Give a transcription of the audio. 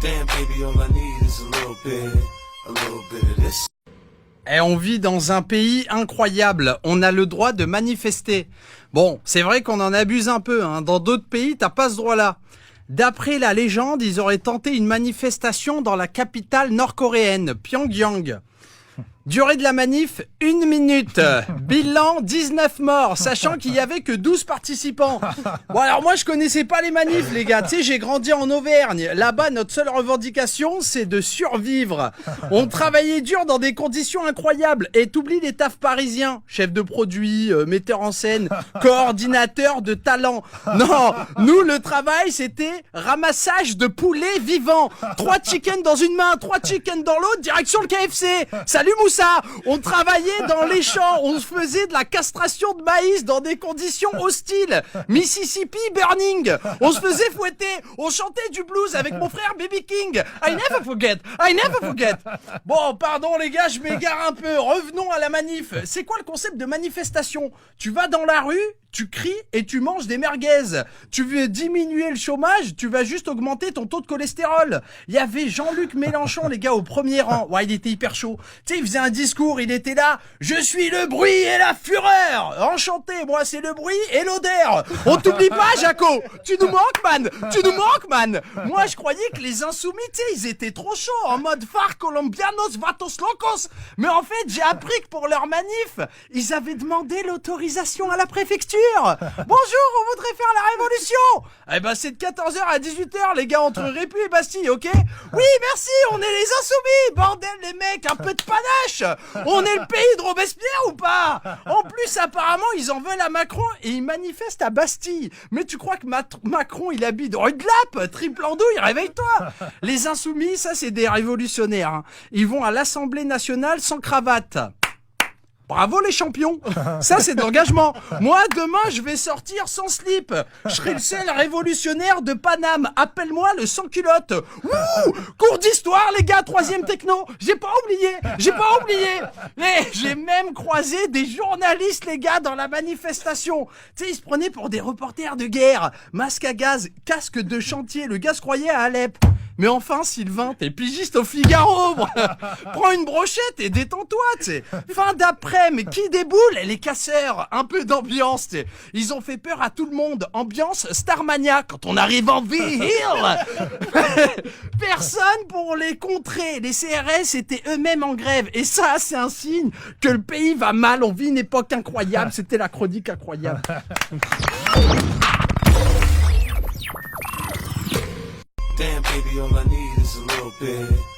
Damn, baby, all I need is a little bit of this. Et on vit dans un pays incroyable, on a le droit de manifester. Bon, c'est vrai qu'on en abuse un peu, hein. Dans d'autres pays, t'as pas ce droit-là. D'après la légende, ils auraient tenté une manifestation dans la capitale nord-coréenne, Pyongyang. Durée de la manif, 1 minute. Bilan, 19 morts, sachant qu'il y avait que 12 participants. Bon alors moi je connaissais pas les manifs les gars, tu sais j'ai grandi en Auvergne. Là-bas notre seule revendication c'est de survivre. On travaillait dur dans des conditions incroyables. Et t'oublies les tafs parisiens, chef de produit, metteur en scène, coordinateur de talent. Non, nous le travail c'était ramassage de poulets vivants. 3 chickens dans une main, 3 chickens dans l'autre, direction le KFC. Salut Moussa. On travaillait dans les champs, on faisait de la castration de maïs dans des conditions hostiles. Mississippi burning. On se faisait fouetter, on chantait du blues avec mon frère Baby King. I never forget, I never forget. Bon, pardon les gars, je m'égare un peu. Revenons à la manif. C'est quoi le concept de manifestation? Tu vas dans la rue, tu cries et tu manges des merguez. Tu veux diminuer le chômage, tu vas juste augmenter ton taux de cholestérol. Il y avait Jean-Luc Mélenchon, les gars, au premier rang. Ouais, il était hyper chaud. Tu sais, il faisait un discours, il était là. Je suis le bruit et la fureur. Enchanté, moi c'est le bruit et l'odeur. On t'oublie pas, Jaco. Tu nous manques, man. Tu nous manques, man. Moi, je croyais que les insoumis, tu sais, ils étaient trop chauds en mode Far Colombianos Vatos Locos. Mais en fait, j'ai appris que pour leur manif, ils avaient demandé l'autorisation à la préfecture. Bonjour, on voudrait faire la révolution. Eh ben c'est de 14h à 18h les gars entre Répu et Bastille, ok? Oui, merci, on est les insoumis. Bordel les mecs, un peu de panache. On est le pays de Robespierre ou pas? En plus apparemment ils en veulent à Macron et ils manifestent à Bastille. Mais tu crois que Macron il habite rue de Lappe? Triple andouille, réveille-toi. Les insoumis, ça c'est des révolutionnaires, hein. Ils vont à l'Assemblée nationale sans cravate. Bravo les champions. Ça c'est de l'engagement. Moi demain je vais sortir sans slip. Je serai le seul révolutionnaire de Paname. Appelle-moi le sans-culotte. Ouh, cours d'histoire les gars, 3e techno. J'ai pas oublié. Mais j'ai même croisé des journalistes les gars dans la manifestation. Tu sais ils se prenaient pour des reporters de guerre. Masque à gaz, casque de chantier. Le gars se croyait à Alep. Mais enfin, Sylvain, t'es pigiste au Figaro. Prends une brochette et détends-toi, tu sais. Fin d'après, mais qui déboule? Les casseurs. Un peu d'ambiance, tu sais. Ils ont fait peur à tout le monde. Ambiance Starmania quand on arrive en ville. Personne pour les contrer. Les CRS étaient eux-mêmes en grève. Et ça, c'est un signe que le pays va mal. On vit une époque incroyable. C'était la chronique incroyable. Damn, baby, all I need is a little bit